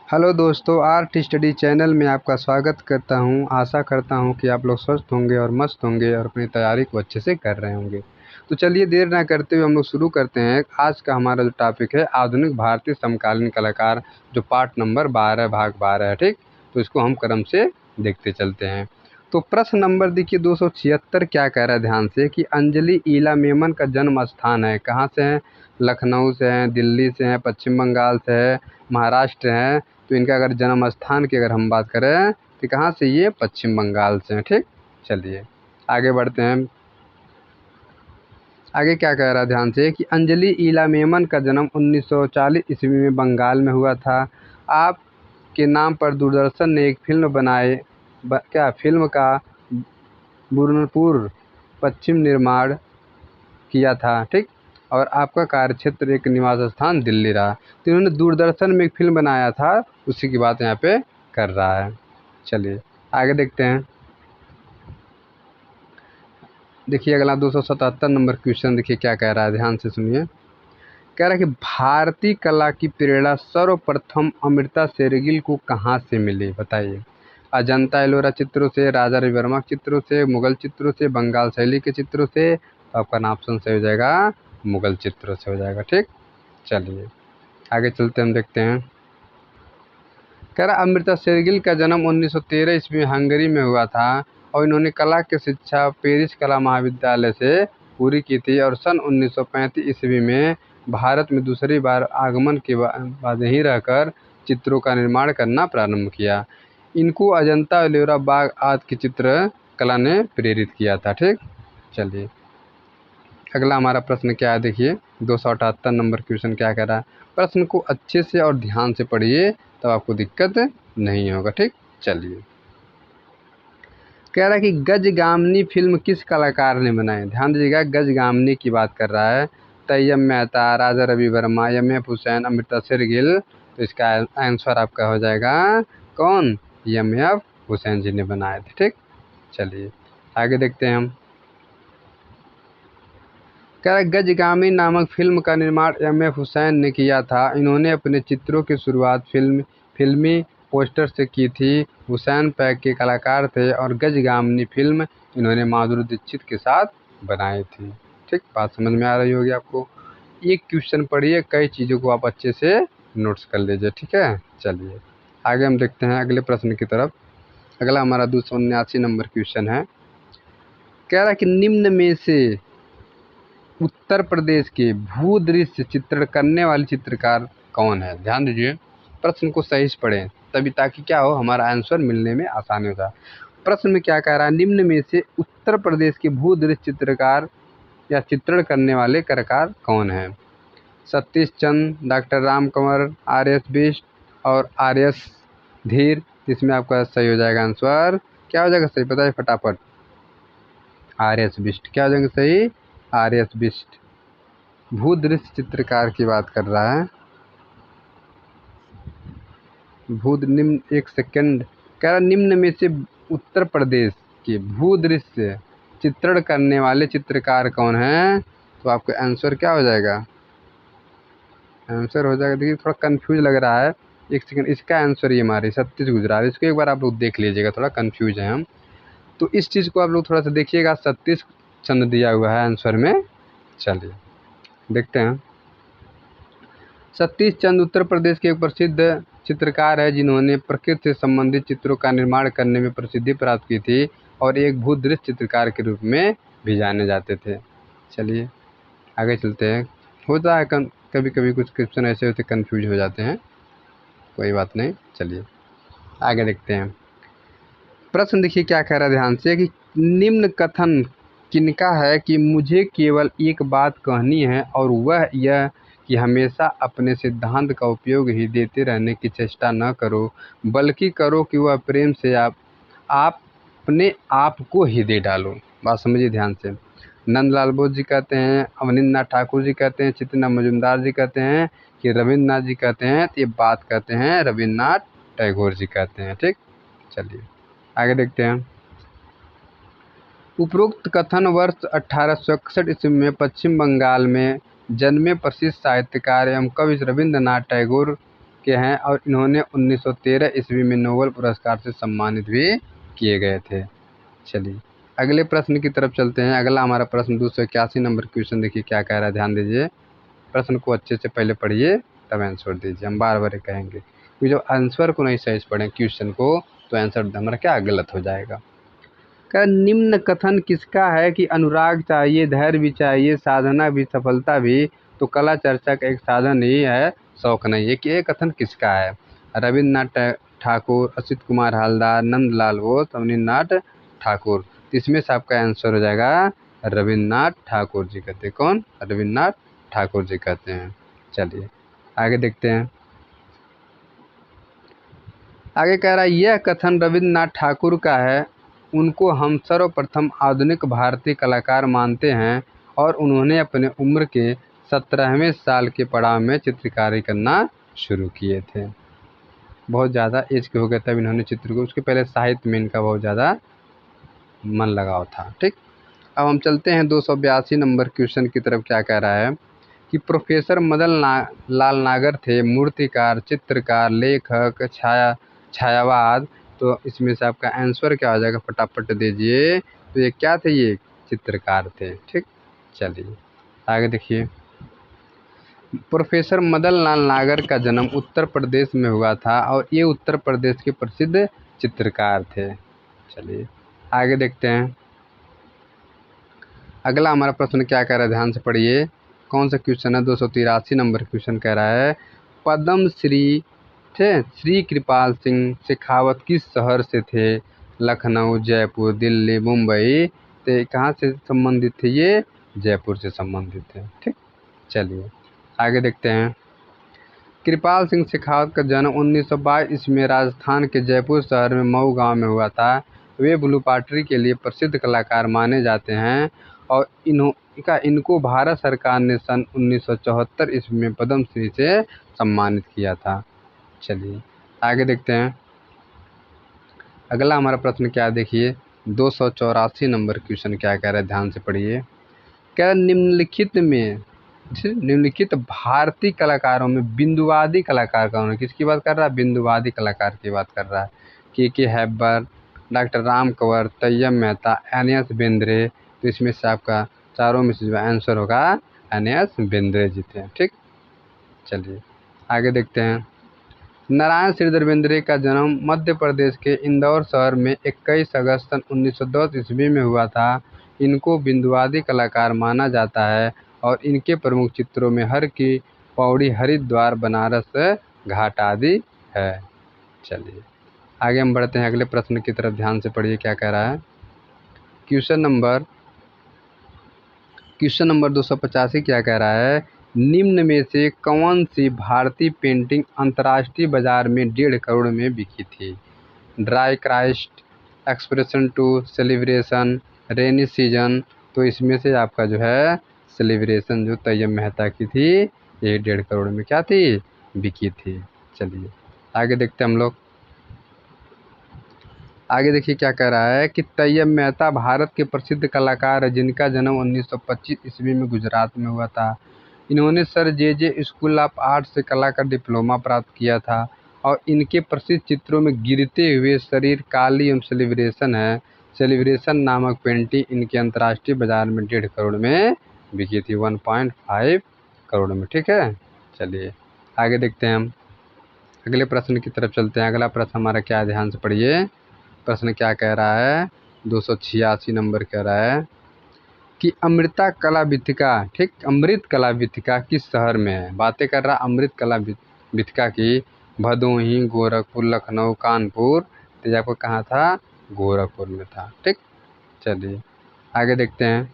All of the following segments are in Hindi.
हेलो दोस्तों, आर्ट स्टडी चैनल में आपका स्वागत करता हूं। आशा करता हूं कि आप लोग स्वस्थ होंगे और मस्त होंगे और अपनी तैयारी को अच्छे से कर रहे होंगे। तो चलिए देर ना करते हुए हम लोग शुरू करते हैं। आज का हमारा जो टॉपिक है आधुनिक भारतीय समकालीन कलाकार, जो पार्ट नंबर 12 भाग 12 है। ठीक, तो इसको हम क्रम से देखते चलते हैं। तो प्रश्न नंबर देखिए 276 क्या कह रहा है ध्यान से कि अंजलि ईला मेमन का जन्म स्थान है, कहाँ से है? लखनऊ से है, दिल्ली से है, पश्चिम बंगाल से है, महाराष्ट्र है। तो इनका अगर जन्म स्थान की अगर हम बात करें तो कहाँ से? ये पश्चिम बंगाल से हैं। ठीक, चलिए आगे बढ़ते हैं। आगे क्या कह रहा है ध्यान से कि अंजलि ईला मेमन का जन्म 1940 ईस्वी में बंगाल में हुआ था। आपके नाम पर दूरदर्शन ने एक फिल्म बनाए, क्या फिल्म का बुरनपुर पश्चिम निर्माण किया था। ठीक, और आपका कार्यक्षेत्र एक निवास स्थान दिल्ली रहा। तो इन्होंने दूरदर्शन में एक फिल्म बनाया था, उसी की बात यहाँ पे कर रहा है। चलिए आगे देखते हैं। देखिए अगला 277 नंबर क्वेश्चन देखिए क्या कह रहा है, ध्यान से सुनिए। कह रहा है कि भारतीय कला की प्रेरणा सर्वप्रथम अमृता शेरगिल को कहाँ से मिली, बताइए। अजंता एलोरा चित्रों से, राजा रविवर्मा चित्रों से, मुगल चित्रों से, बंगाल शैली के चित्रों से? तो आपका ऑप्शन सही हो जाएगा, मुगल चित्रों से हो जाएगा। ठीक, चलिए आगे चलते हम देखते हैं। कह रहा अमृता शेरगिल का जन्म 1913 ईस्वी में हंगरी में हुआ था और इन्होंने कला की शिक्षा पेरिस कला महाविद्यालय से पूरी की थी और सन 1935 ईस्वी में भारत में दूसरी बार आगमन के बाद यहीं रहकर चित्रों का निर्माण करना प्रारंभ किया। इनको अजंता एलोरा बाग आदि की चित्र कला ने प्रेरित किया था। ठीक, चलिए अगला हमारा प्रश्न क्या है, देखिए 278 नंबर क्वेश्चन क्या कह रहा है। प्रश्न को अच्छे से और ध्यान से पढ़िए तब आपको दिक्कत नहीं होगा। ठीक, चलिए कह रहा है कि गजगामिनी फिल्म किस कलाकार ने बनाई? ध्यान दीजिएगा, गजगामिनी की बात कर रहा है। तैयब मेहता, राजा रवि वर्मा, एम.एफ. हुसैन, अमृता शेरगिल? तो इसका आंसर आपका हो जाएगा कौन? एम.एफ. हुसैन जी ने बनाए थे। ठीक, चलिए आगे देखते हैं हम। कह रहा है गजगामी नामक फिल्म का निर्माण एम.एफ. हुसैन ने किया था। इन्होंने अपने चित्रों की शुरुआत फिल्मी पोस्टर से की थी। हुसैन पैक के कलाकार थे और गजगामिनी फिल्म इन्होंने माधुरी दीक्षित के साथ बनाई थी। ठीक, बात समझ में आ रही होगी आपको। एक क्वेश्चन पढ़िए, कई चीज़ों को आप अच्छे से नोट्स कर लीजिए। ठीक है, चलिए आगे हम देखते हैं अगले प्रश्न की तरफ। अगला हमारा 279 नंबर क्वेश्चन है। कह रहा है कि निम्न में से उत्तर प्रदेश के भूदृश्य चित्रण करने वाले चित्रकार कौन है? ध्यान दीजिए, प्रश्न को सही से पढ़ें तभी, ताकि क्या हो, हमारा आंसर मिलने में आसानी होता है। प्रश्न में क्या कह रहा है, निम्न में से उत्तर प्रदेश के भूदृश्य चित्रकार या चित्रण करने वाले कलाकार कौन है? Satish Chandra, doctor Ram Kanwar, RS. बिष्ट और आर.एस. धीर? इसमें आपका सही हो जाएगा आंसर, क्या हो जाएगा सही, बताइए फटाफट। आर.एस. बिष्ट, क्या हो जाएगा सही? आर.एस. बिष्ट भूदृश्य चित्रकार की बात कर रहा है। निम्न, एक सेकंड, कह रहा निम्न में से उत्तर प्रदेश के भूदृश्य चित्रण करने वाले चित्रकार कौन है? तो आपका आंसर क्या हो जाएगा? आंसर हो जाएगा, देखिए थोड़ा कंफ्यूज लग रहा है, एक सेकंड, इसका आंसर ये हमारे सतीश गुजराल। इसको एक बार आप लोग देख लीजिएगा, थोड़ा कंफ्यूज है हम, तो इस चीज़ को आप लोग थोड़ा सा देखिएगा। सतीश चंद्र दिया हुआ है आंसर में। चलिए देखते हैं। सतीश चंद्र उत्तर प्रदेश के एक प्रसिद्ध चित्रकार है जिन्होंने प्रकृति से संबंधित चित्रों का निर्माण करने में प्रसिद्धि प्राप्त की थी और एक भूदृश्य चित्रकार के रूप में भी जाने जाते थे। चलिए आगे चलते हैं। होता है कभी कभी कुछ क्वेश्चन ऐसे होते कंफ्यूज हो जाते हैं, कोई बात नहीं। चलिए आगे देखते हैं। प्रश्न देखिए क्या कह रहा है ध्यान से कि निम्न कथन किनका है कि मुझे केवल एक बात कहनी है और वह यह कि हमेशा अपने सिद्धांत का उपयोग ही देते रहने की चेष्टा न करो, बल्कि करो कि वह प्रेम से आप अपने आप को ही दे डालो। बात समझिए ध्यान से। नंदलाल बोस जी कहते हैं, अवनींद्रनाथ ठाकुर जी कहते हैं, चित्तनाथ मजुमदार जी कहते हैं कि रविन्द्रनाथ जी कहते हैं? तो ये बात कहते हैं रविन्द्रनाथ टैगोर जी कहते हैं। ठीक, चलिए आगे देखते हैं। उपरोक्त कथन वर्ष 1861 ईस्वी में पश्चिम बंगाल में जन्मे प्रसिद्ध साहित्यकार एवं कवि रविन्द्रनाथ टैगोर के हैं और इन्होंने 1913 ईस्वी में नोबेल पुरस्कार से सम्मानित भी किए गए थे। चलिए अगले प्रश्न की तरफ चलते हैं। अगला हमारा प्रश्न 281 नंबर क्वेश्चन देखिए क्या कह रहा है, ध्यान दीजिए। प्रश्न को अच्छे से पहले पढ़िए तब आंसर दीजिए। हम बार बार कहेंगे कि जब आंसर को नहीं सही से पढ़ें क्वेश्चन को तो आंसर हमारा क्या गलत हो जाएगा। क्या निम्न कथन किसका है कि अनुराग चाहिए, धैर्य भी चाहिए, साधना भी, सफलता भी, तो कला चर्चा का एक साधन ही है, शौक नहीं है। कि ये कथन किसका है? रविन्द्रनाथ ठाकुर, असित कुमार हालदार, नंदलाल बोस, अवनींद्रनाथ ठाकुर। तो इसमें से आपका आंसर हो जाएगा रविन्द्रनाथ ठाकुर जी कहते हैं। कौन? रविन्द्रनाथ ठाकुर जी कहते हैं। चलिए आगे देखते हैं। आगे कह रहा है यह कथन रविन्द्रनाथ ठाकुर का है। उनको हम सर्वप्रथम आधुनिक भारतीय कलाकार मानते हैं और उन्होंने अपने उम्र के 17वें साल के पड़ाव में चित्रकारी करना शुरू किए थे। बहुत ज़्यादा एज के हो गए तब इन्होंने चित्र को, उसके पहले साहित्य में इनका बहुत ज़्यादा मन लगाव था। ठीक, अब हम चलते हैं 282 नंबर क्वेश्चन की तरफ। क्या कह रहा है कि प्रोफेसर लाल नागर थे मूर्तिकार, चित्रकार, लेखक, छायावाद। तो इसमें से आपका आंसर क्या हो जाएगा, फटाफट दीजिए। तो ये क्या थे? ये चित्रकार थे। ठीक, चलिए आगे देखिए। प्रोफेसर मदन लाल नागर का जन्म उत्तर प्रदेश में हुआ था और ये उत्तर प्रदेश के प्रसिद्ध चित्रकार थे। चलिए आगे देखते हैं। अगला हमारा प्रश्न क्या कह रहा है, ध्यान से पढ़िए। कौन सा क्वेश्चन है? 283 नंबर क्वेश्चन कह रहा है पद्म श्री थे श्री कृपाल सिंह शेखावत किस शहर से थे? लखनऊ, जयपुर, दिल्ली, मुंबई। तो कहाँ से संबंधित थे? ये जयपुर से संबंधित थे। ठीक, चलिए आगे देखते हैं। कृपाल सिंह शेखावत का जन्म 1922 ईस्वी में राजस्थान के जयपुर शहर में मऊ गांव में हुआ था। वे ब्लू पार्टी के लिए प्रसिद्ध कलाकार माने जाते हैं और इनको भारत सरकार ने सन 1974 ईस्वी में पद्म श्री से सम्मानित किया था। चलिए आगे देखते हैं। अगला हमारा प्रश्न क्या देखिए, 284 नंबर क्वेश्चन क्या कह रहा है, ध्यान से पढ़िए। क्या निम्नलिखित भारतीय कलाकारों में बिंदुवादी कलाकार कौन है? किसकी बात कर रहा है? बिंदुवादी कलाकार की बात कर रहा है। K Hebbar, doctor Ram Kanwar, Tyeb Mehta, N S. Bendre. तो इसमें से आपका चारों में से जो आंसर होगा एन.एस. बेंद्रे जी थे। ठीक, चलिए आगे देखते हैं। नारायण श्रीधर बेंद्रे का जन्म मध्य प्रदेश के इंदौर शहर में 21 अगस्त सन 1910 ईस्वी में हुआ था। इनको बिंदुवादी कलाकार माना जाता है और इनके प्रमुख चित्रों में हर की पौड़ी, हरिद्वार, बनारस घाट आदि है। चलिए आगे हम बढ़ते हैं अगले प्रश्न की तरफ। ध्यान से पढ़िए क्या कह रहा है। क्वेश्चन नंबर 285 क्या कह रहा है, निम्न में से कौन सी भारतीय पेंटिंग अंतर्राष्ट्रीय बाजार में 1.5 करोड़ में बिकी थी? Dry Christ, expression two, celebration, rainy season. तो इसमें से आपका जो है सेलिब्रेशन जो तैयब मेहता की थी, ये 1.5 करोड़ में क्या थी? बिकी थी। चलिए आगे देखते हैं हम लोग। आगे देखिए क्या कह रहा है कि तैयब मेहता भारत के प्रसिद्ध कलाकार है जिनका जन्म 1925 ईस्वी में गुजरात में हुआ था। इन्होंने sir J school of art से कला का डिप्लोमा प्राप्त किया था और इनके प्रसिद्ध चित्रों में गिरते हुए शरीर, काली एवं सेलिब्रेशन है। सेलिब्रेशन नामक पेंटिंग इनके अंतर्राष्ट्रीय बाजार में 1.5 करोड़ में बिकी थी, 1.5 करोड़ में। ठीक है, चलिए आगे देखते हैं हम। अगले प्रश्न की तरफ चलते हैं। अगला प्रश्न हमारा क्या है, ध्यान से पढ़िए। प्रश्न क्या कह रहा है, 286 नंबर कह रहा है कि अमृता कला वीथिका, ठीक, अमृत कला वीथिका किस शहर में है? बातें कर रहा अमृत कला वीथिका की भदोही, गोरखपुर, लखनऊ, कानपुर। तो आपको कहाँ था? गोरखपुर में था। ठीक, चलिए आगे देखते हैं।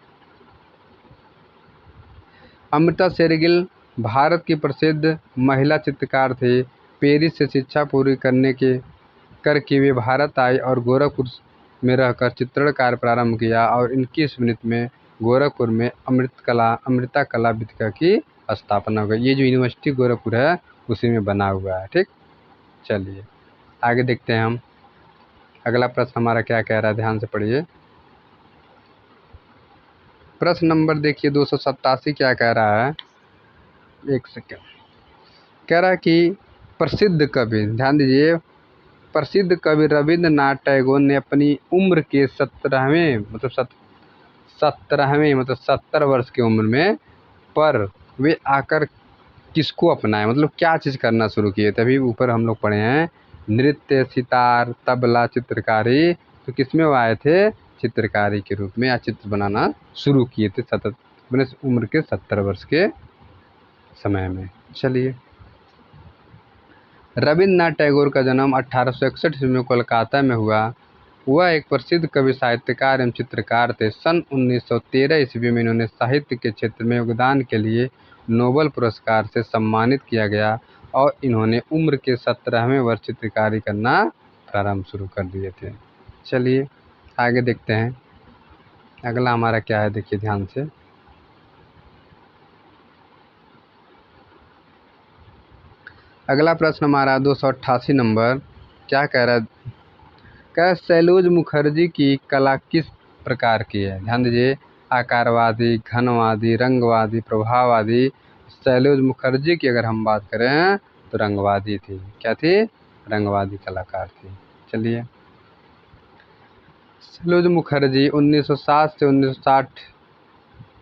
अमृता शेरगिल भारत की प्रसिद्ध महिला चित्रकार थे। पेरिस से शिक्षा पूरी करके वे भारत आई और गोरखपुर में रहकर चित्रण कार्य प्रारंभ किया और इनकी स्मृति में गोरखपुर में अमृता कला वीथिका की स्थापना हो गई। ये जो यूनिवर्सिटी गोरखपुर है उसी में बना हुआ है। ठीक, चलिए आगे देखते हैं हम। अगला प्रश्न हमारा क्या कह रहा है, ध्यान से पढ़िए। प्रश्न नंबर देखिए 287 क्या कह रहा है, एक सेकेंड। कह रहा है कि प्रसिद्ध कवि, ध्यान दीजिए, प्रसिद्ध कवि रविंद्रनाथ टैगोर ने अपनी उम्र के 17वें मतलब 70 वर्ष की उम्र में पर वे आकर किसको अपनाए, मतलब क्या चीज़ करना शुरू किए। तभी ऊपर हम लोग पढ़े हैं नृत्य, सितार, तबला, चित्रकारी। तो किस में वो आए थे? चित्रकारी के रूप में या चित्र बनाना शुरू किए थे अपने उम्र के 70 वर्ष के समय में। चलिए, रविंद्रनाथ टैगोर का जन्म 1861 ईस्वी में कोलकाता में हुआ। वह एक प्रसिद्ध कवि, साहित्यकार एवं चित्रकार थे। सन 1913 ईस्वी में इन्होंने साहित्य के क्षेत्र में योगदान के लिए नोबेल पुरस्कार से सम्मानित किया गया और इन्होंने उम्र के 17वें वर्ष चित्रकारी करना प्रारंभ शुरू कर दिए थे। चलिए आगे देखते हैं, अगला हमारा क्या है, देखिए ध्यान से। अगला प्रश्न हमारा 288 नंबर, क्या कह रहा है? क्या सैलूज मुखर्जी की कला किस प्रकार की है? ध्यान दीजिए, आकारवादी, घनवादी, रंगवादी, प्रभाववादी। सैलूज मुखर्जी की अगर हम बात करें तो रंगवादी थी। क्या थी? रंगवादी कलाकार थी। चलिए, सैलूज मुखर्जी 1907 से 1960,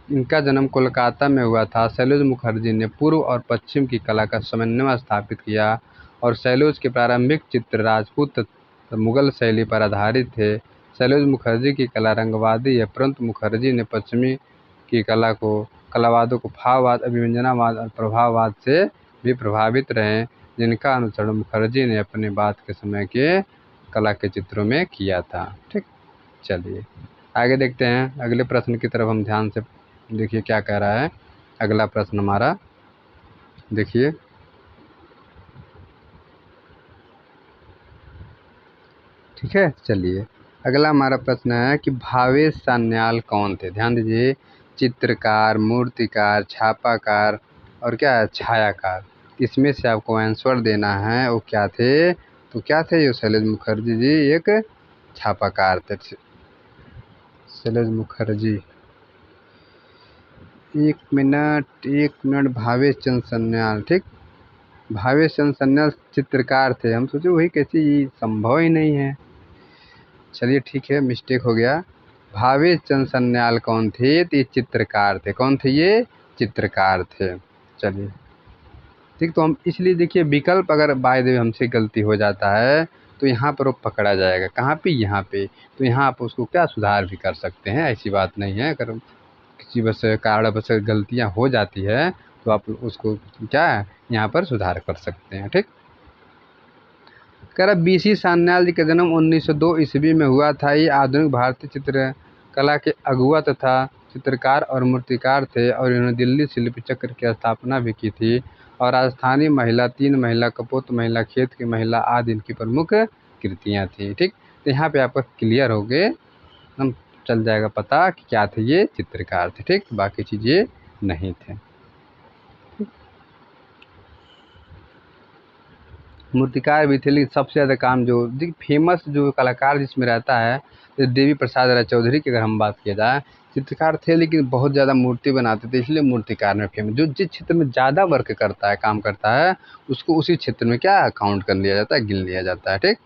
इनका जन्म कोलकाता में हुआ था। सैलूज मुखर्जी ने पूर्व और पश्चिम की कला का समन्वय स्थापित किया और सैलूज के प्रारंभिक चित्र राजपूत मुगल शैली पर आधारित थे। सैलूज मुखर्जी की कला रंगवादी है, परंतु मुखर्जी ने पश्चिमी की कलावादों को भाववाद, अभिव्यंजनावाद और प्रभाववाद से भी प्रभावित रहे, जिनका अनुसरण मुखर्जी ने अपने बाद के समय के कला के चित्रों में किया था। ठीक, चलिए आगे देखते हैं, अगले प्रश्न की तरफ हम ध्यान से देखिए क्या कह रहा है। अगला प्रश्न हमारा देखिए, ठीक है। चलिए, अगला हमारा प्रश्न है कि भावेश सान्याल कौन थे? ध्यान दीजिए, चित्रकार, मूर्तिकार, छापाकार और क्या है, छायाकार। इसमें से आपको आंसर देना है वो क्या थे। तो क्या थे ये? सैलूज मुखर्जी जी एक छापाकार थे। सैलूज मुखर्जी, एक मिनट, भावेश चंद्र सान्याल, ठीक, भावेश चंद्र सान्याल चित्रकार थे। हम सोचे वही कैसे, ये संभव ही नहीं है। चलिए ठीक है, मिस्टेक हो गया। भावेश चंद्र सान्याल कौन थे? तो ये चित्रकार थे। कौन थे ये? चित्रकार थे। चलिए ठीक, तो हम इसलिए देखिए, विकल्प अगर बाय द वे हमसे गलती हो जाता है तो यहाँ पर वो पकड़ा जाएगा। कहाँ पे? यहाँ पे। तो यहाँ आप उसको क्या सुधार भी कर सकते हैं, ऐसी बात नहीं है। अगर किसी वजह से कारणवश गलतियाँ हो जाती है तो आप उसको क्या है, यहाँ पर सुधार कर सकते हैं। ठीक, कह रहा बीसी सान्याल जी का जन्म 1902 ईस्वी में हुआ था। ये आधुनिक भारतीय चित्रकला के अगुआ तथा चित्रकार और मूर्तिकार थे और इन्होंने दिल्ली शिल्प चक्र की स्थापना भी की थी और राजस्थानी महिला, 3 महिला, कपोत महिला, खेत की महिला आदि इनकी प्रमुख कृतियाँ थी। ठीक, तो यहाँ पे आपका क्लियर हो गए, हम चल जाएगा पता कि क्या थे, ये चित्रकार थे। ठीक, बाकी चीज़ें नहीं थे। मूर्तिकार भी थे, लेकिन सबसे ज़्यादा काम जो फेमस जो कलाकार जिसमें रहता है, जैसे देवी प्रसाद राय चौधरी की अगर हम बात किया जाए, चित्रकार थे लेकिन बहुत ज़्यादा मूर्ति बनाते थे, इसलिए मूर्तिकार में फेमस। जो जिस क्षेत्र में ज़्यादा वर्क करता है, काम करता है, उसको उसी क्षेत्र में क्या काउंट कर लिया जाता है, गिन लिया जाता है। ठीक,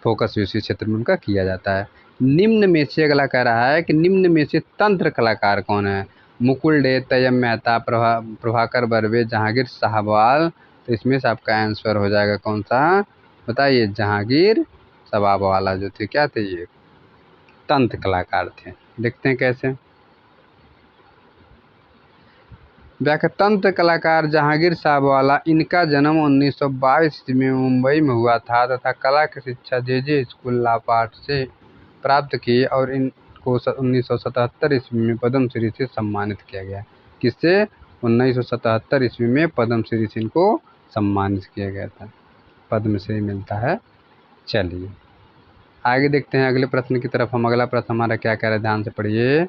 फोकस भी उसी क्षेत्र में उनका किया जाता है। निम्न में से अगला कह रहा है कि निम्न में से तंत्र कलाकार कौन है? मुकुल डे, तय्यब मेहता, प्रभाकर बर्वे, जहांगीर साहबवाल। तो इसमें से आपका आंसर हो जाएगा कौन सा? बताइए, जहांगीर साहबवाला जो थे, क्या थे? ये तंत्र कलाकार थे। देखते हैं कैसे। तंत्र कलाकार जहांगीर साहबवाला, इनका जन्म 1922 ईस्वी में मुंबई में हुआ था तथा कला की शिक्षा जे स्कूल लापाट से प्राप्त की और इनको 1977 ईस्वी में पद्मश्री से सम्मानित किया गया। किससे? 1977 ईस्वी में पद्मश्री से इनको सम्मानित किया गया था, पद्मश्री मिलता है। चलिए आगे देखते हैं अगले प्रश्न की तरफ। हम अगला प्रश्न हमारा क्या कह रहा है, ध्यान से पढ़िए।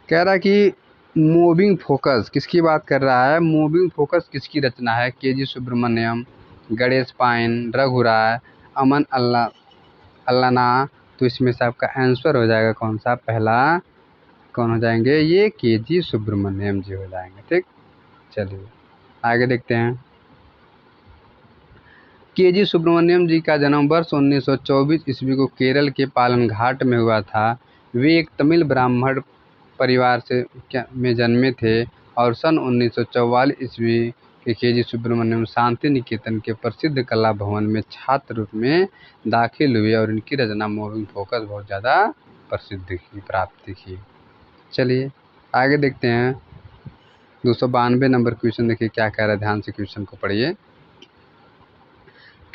कह रहा है कि मूविंग फोकस किसकी बात कर रहा है? मूविंग फोकस किसकी रचना है? के.जी. सुब्रमण्यम, गणेश पाइन, रघु राय, अमन अल्लाना। तो इसमें से आपका आंसर हो जाएगा कौन सा? पहला कौन हो जाएंगे? ये के.जी. सुब्रमण्यम जी हो जाएंगे। ठीक, चलिए आगे देखते हैं। के.जी. सुब्रमण्यम जी का जन्म वर्ष 1924 ईस्वी को केरल के पालनघाट में हुआ था। वे एक तमिल ब्राह्मण परिवार में जन्मे थे और सन 1944 ईस्वी के के.जी. सुब्रमण्यम शांति निकेतन के प्रसिद्ध कला भवन में छात्र रूप में दाखिल हुए और इनकी रचना मूविंग फोकस बहुत ज़्यादा प्रसिद्धि की प्राप्ति की। चलिए आगे देखते हैं। 292 नंबर क्वेश्चन देखिए क्या कह रहा है, ध्यान से क्वेश्चन को पढ़िए।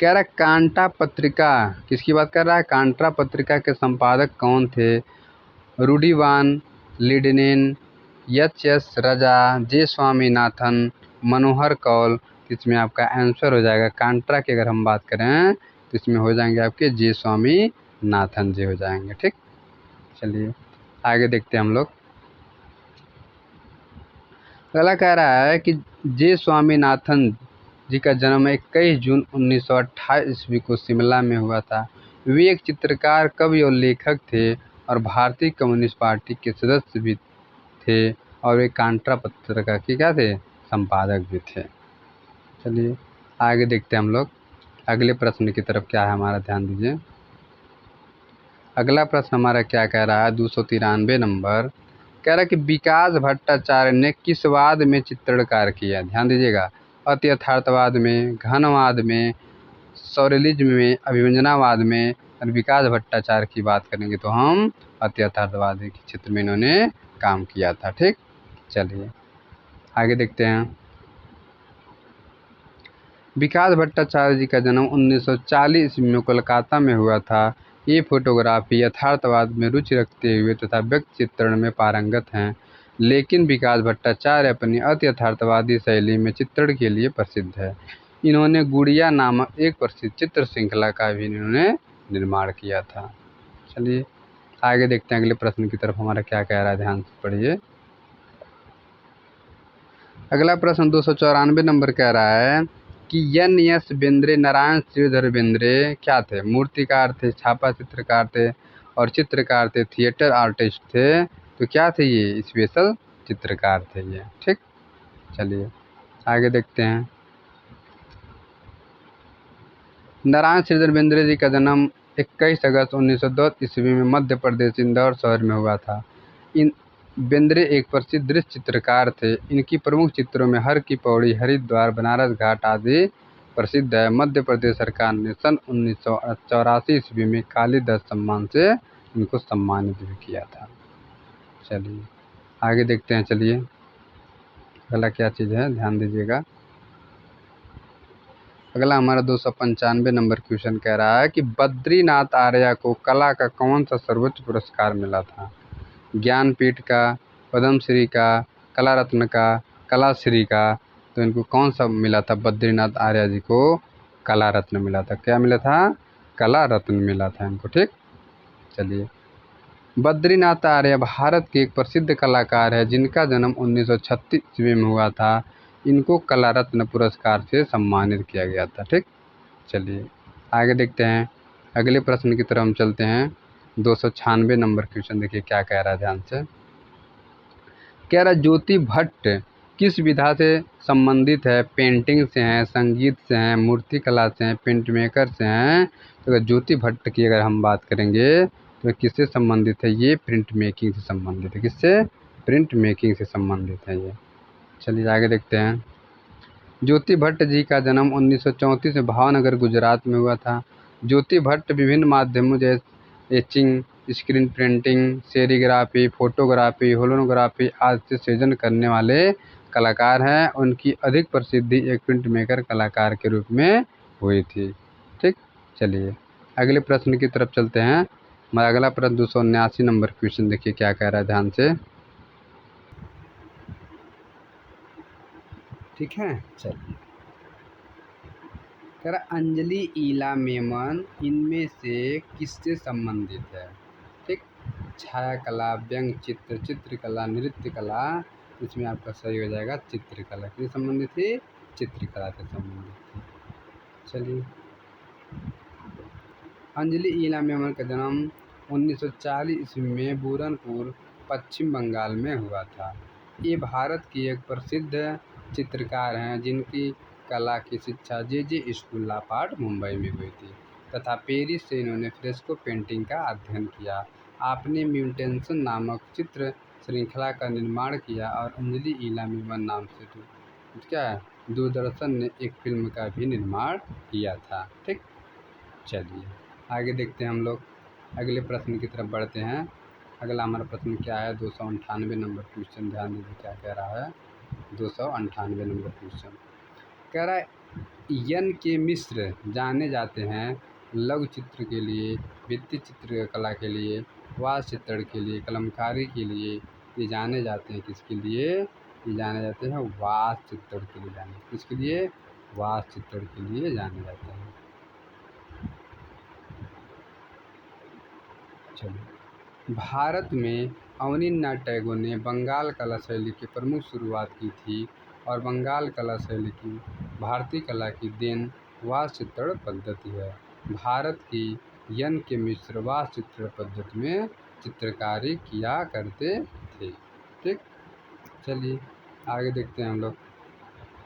कह रहा है कांटा पत्रिका किसकी बात कर रहा है, कांटा पत्रिका के संपादक कौन थे? रूडीवान लिडनेन, एच.एस. राजा, जे. स्वामीनाथन, मनोहर कौल। इसमें आपका आंसर हो जाएगा कांट्रा की अगर हम बात करें तो इसमें हो जाएंगे आपके जे. स्वामीनाथन जी हो जाएंगे। ठीक, चलिए आगे देखते हैं हम लोग। अगला कह रहा है कि जे. स्वामीनाथन जी का जन्म 21 जून 1928 ईस्वी को शिमला में हुआ था। वे एक चित्रकार, कवि और लेखक थे और भारतीय कम्युनिस्ट पार्टी के सदस्य भी थे और वे कांट्रा पत्रिका के क्या थे, संपादक भी थे। चलिए आगे देखते हैं हम लोग अगले प्रश्न की तरफ। क्या है हमारा, ध्यान दीजिए। अगला प्रश्न हमारा क्या कह रहा है, 293 नंबर। कह रहा है कि विकास भट्टाचार्य ने किस वाद में चित्रण कार्य किया? ध्यान दीजिएगा। अति यथार्थवाद में, घनवाद में, सौरेलिज्म में, अभिव्यंजनावाद में। और विकास भट्टाचार्य की बात करेंगे तो हम अति यथार्थवाद के क्षेत्र में इन्होंने काम किया था। ठीक, चलिए आगे देखते हैं। विकास भट्टाचार्य जी का जन्म 1940 ईस्वी में कोलकाता में हुआ था। ये फोटोग्राफी यथार्थवाद में रुचि रखते हुए तथा व्यक्ति चित्रण में पारंगत हैं, लेकिन विकास भट्टाचार्य अपनी अति यथार्थवादी शैली में चित्रण के लिए प्रसिद्ध है। इन्होंने गुड़िया नामक एक प्रसिद्ध चित्र श्रृंखला का भी इन्होंने निर्माण किया था। चलिए आगे देखते हैं अगले प्रश्न की तरफ। हमारा क्या कह रहा है, ध्यान से पढ़िए। अगला प्रश्न 294 नंबर कह रहा है कि एन.एस. बेंद्रे, नारायण श्रीधर बेंद्रे क्या थे? मूर्तिकार थे, छापा चित्रकार थे और चित्रकार थे, थिएटर आर्टिस्ट थे। तो क्या थे ये? स्पेशल चित्रकार थे ये। ठीक, चलिए आगे देखते हैं। नारायण श्रीधर बेंद्रे जी का जन्म 21 अगस्त 1910 ईस्वी में मध्य प्रदेश इंदौर शहर में हुआ था। इन बेंद्रे एक प्रसिद्ध दृश्य चित्रकार थे। इनकी प्रमुख चित्रों में हर की पौड़ी, हरिद्वार, बनारस घाट आदि प्रसिद्ध है। मध्य प्रदेश सरकार ने सन 1984 ईस्वी में कालीदास सम्मान से इनको सम्मानित भी किया था। चलिए आगे देखते हैं। चलिए अगला क्या चीज़ है, ध्यान दीजिएगा। अगला हमारा 295 नंबर क्वेश्चन कह रहा है कि बद्रीनाथ आर्या को कला का कौन सा सर्वोच्च पुरस्कार मिला था? ज्ञानपीठ का, पद्मश्री का, कला रत्न का, कलाश्री का। तो इनको कौन सा मिला था? बद्रीनाथ आर्या जी को कला रत्न मिला था। क्या मिला था? कला रत्न मिला था इनको। ठीक, चलिए बद्रीनाथ आर्य भारत के एक प्रसिद्ध कलाकार है जिनका जन्म 1936 ईस्वी में हुआ था। इनको कला रत्न पुरस्कार से सम्मानित किया गया था। ठीक, चलिए आगे देखते हैं। अगले प्रश्न की तरफ हम चलते हैं। 296 नंबर क्वेश्चन देखिए क्या कह रहा है, ध्यान से। कह रहा ज्योति भट्ट किस विधा से संबंधित है? पेंटिंग से हैं, संगीत से हैं, मूर्ति कला से हैं, प्रिंट मेकर से हैं। तो अगर ज्योति भट्ट की अगर हम बात करेंगे तो किससे संबंधित है? ये प्रिंट मेकिंग से संबंधित है। किससे? प्रिंट मेकिंग से संबंधित है ये। चलिए आगे देखते हैं। ज्योति भट्ट जी का जन्म 1934 में भावनगर गुजरात में हुआ था। ज्योति भट्ट विभिन्न माध्यमों जैसे etching, screen printing, serigraphy, photography, holography आदि से सृजन करने वाले कलाकार हैं। उनकी अधिक प्रसिद्धि एक प्रिंट मेकर कलाकार के रूप में हुई थी। ठीक, चलिए अगले प्रश्न की तरफ चलते हैं। हमारा अगला प्रश्न 279 नंबर क्वेश्चन देखिए क्या कह रहा है, ध्यान से। ठीक है, चलिए कह रहा अंजलि ईला मेमन इनमें से किससे संबंधित है? ठीक, छाया कला, व्यंग चित्र, चित्रकला, नृत्य कला। इसमें आपका सही हो जाएगा चित्रकला। किससे संबंधित थी? चित्रकला से संबंधित थी। चलिए अंजलि ईला मेमन का जन्म 1940 ईस्वी में बुरनपुर, पश्चिम बंगाल में हुआ था। ये भारत की एक प्रसिद्ध चित्रकार हैं जिनकी कला की शिक्षा जे स्कूल लापार्ड मुंबई में हुई थी तथा पेरिस से इन्होंने फ्रेस्को पेंटिंग का अध्ययन किया। आपने म्यूटेशन नामक चित्र श्रृंखला का निर्माण किया और अंजलि ईला मेमन नाम से क्या है दूरदर्शन ने एक फिल्म का भी निर्माण किया था। ठीक, चलिए आगे देखते हैं हम लोग, अगले प्रश्न की तरफ बढ़ते हैं। अगला हमारा प्रश्न क्या है, 298 नंबर क्वेश्चन, ध्यान दीजिए क्या कह रहा है। 298 नंबर क्वेश्चन कह रहा है, एन के मिश्र जाने जाते हैं लघु चित्र के लिए, भित्ति चित्रकला के लिए, वास्तु चित्रण के लिए, कलमकारी के लिए। ये जाने जाते हैं किसके लिए, ये जाने जाते हैं वास्तु चित्रण के लिए, जाने किसके लिए, वास्तु चित्रण के लिए जाने जाते हैं। चलिए, भारत में अवनींद्रनाथ टैगोर ने बंगाल कला शैली की प्रमुख शुरुआत की थी और बंगाल कला शैली की भारतीय कला की देन वास्तु चित्रण पद्धति है। भारत की एन के मिश्र वास्तु चित्रण पद्धति में चित्रकारी किया करते थे। ठीक, चलिए आगे देखते हैं हम लोग।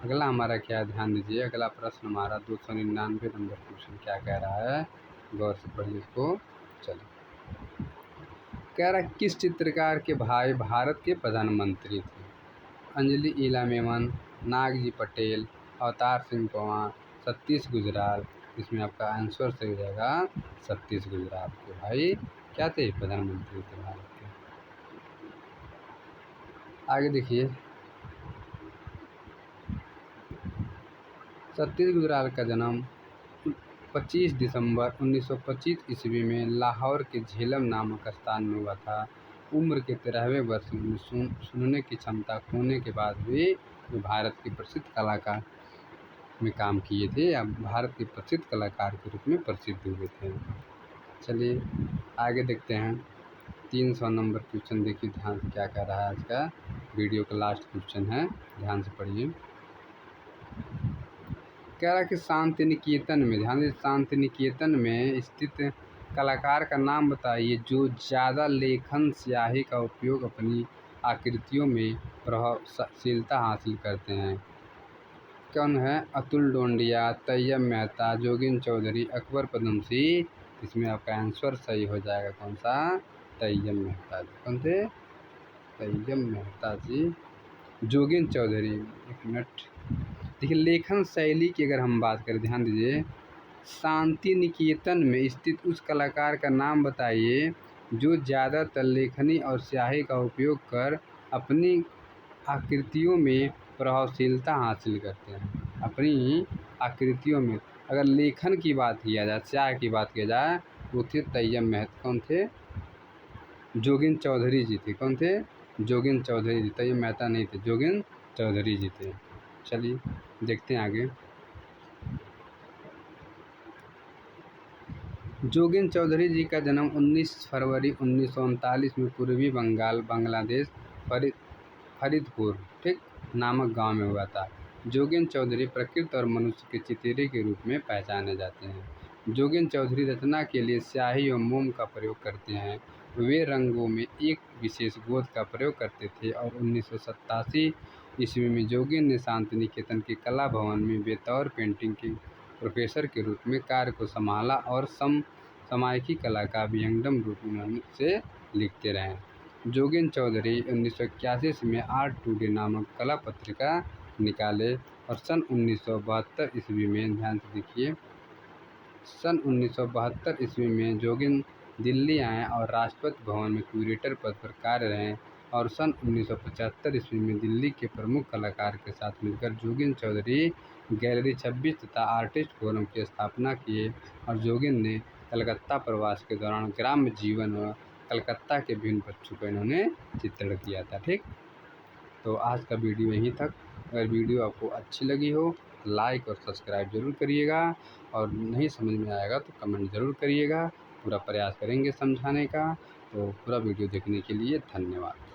अगला हमारा क्या है, ध्यान दीजिए, अगला प्रश्न हमारा 299 नंबर क्वेश्चन क्या कह रहा है, गौर से पढ़िए इसको। चलिए, कह रहा है, किस चित्रकार के भाई भारत के प्रधानमंत्री थे। अंजलि ईला मेमन, नागजी पटेल, अवतार सिंह पंवार, सतीश गुजराल। इसमें आपका आंसर सही रहेगा सतीश गुजराल के भाई क्या थे, प्रधानमंत्री थे भारत के। आगे देखिए, सतीश गुजराल का जन्म 25 दिसंबर 1925 ईस्वी में लाहौर के झेलम नामक स्थान में हुआ था। उम्र के 13वें वर्ष में सुनने की क्षमता खोने के बाद भी वे भारत के प्रसिद्ध कलाकार में काम किए थे, या भारत के प्रसिद्ध कलाकार के रूप में प्रसिद्ध हुए थे। चलिए आगे देखते हैं, 300 नंबर क्वेश्चन देखिए ध्यान से क्या कह रहा है। आज का वीडियो का लास्ट क्वेश्चन है, ध्यान से पढ़िए। कह रहा है कि शांति निकेतन में, ध्यान दीजिए, शांति निकेतन में स्थित कलाकार का नाम बताइए जो ज़्यादा लेखन स्याही का उपयोग अपनी आकृतियों में प्रभावशीलता हासिल करते हैं। कौन है, अतुल डोंडिया, तैयब मेहता, जोगिंद्र चौधरी, अकबर पदमसी। इसमें आपका आंसर सही हो जाएगा कौन सा, तैयब मेहता जी। कौन थे, तैयब मेहता जी। जोगिंद्र चौधरी, एक मिनट देखिए, लेखन शैली की अगर हम बात करें, ध्यान दीजिए, शांति निकेतन में स्थित उस कलाकार का नाम बताइए जो ज़्यादातर लेखनी और स्याही का उपयोग कर अपनी आकृतियों में प्रभावशीलता हासिल करते हैं। अपनी आकृतियों में अगर लेखन की बात किया जाए, स्याह की बात किया जाए, वो थे तैयब मेहता। कौन थे, जोगिंद्र चौधरी जी थे। कौन थे, जोगिंद्र चौधरी जी, तैयब मेहता नहीं थे, जोगिंद्र चौधरी जी थे। चलिए देखते हैं आगे। जोगिंद्र चौधरी जी का जन्म 19 फरवरी 1939 में पूर्वी बंगाल बांग्लादेश फरीदपुर ठीक नामक गांव में हुआ था। जोगिंद्र चौधरी प्रकृति और मनुष्य के चितीरे के रूप में पहचाने जाते हैं। जोगिंद्र चौधरी रचना के लिए स्याही और मोम का प्रयोग करते हैं। वे रंगों में एक विशेष गोंद का प्रयोग करते थे और 1987 ईस्वी में जोगिंद्र ने शांति निकेतन के कला भवन में बतौर पेंटिंग के प्रोफेसर के रूप में कार्य को संभाला और समसामयिकी कला का विहंगम रूप में से लिखते रहे। जोगिंद्र चौधरी 1981 में आर्ट टुडे नामक कला पत्रिका निकाले और सन 1972 ईस्वी में, ध्यान से देखिए, सन 1972 ईस्वी में जोगिंद्र दिल्ली आए और राष्ट्रपति भवन में क्यूरेटर पद पर कार्य रहे और सन 1975 ईस्वी में दिल्ली के प्रमुख कलाकार के साथ मिलकर जोगिंद्र चौधरी गैलरी 26 तथा आर्टिस्ट फोरम की स्थापना किए और जोगिंद्र ने कलकत्ता प्रवास के दौरान ग्राम्य जीवन व कलकत्ता के विभिन्न पक्षों का इन्होंने चित्रण किया था। ठीक, तो आज का वीडियो यहीं तक। अगर वीडियो आपको अच्छी लगी हो लाइक और सब्सक्राइब जरूर करिएगा, और नहीं समझ में आएगा तो कमेंट ज़रूर करिएगा। पूरा प्रयास करेंगे समझाने का। तो पूरा वीडियो देखने के लिए धन्यवाद।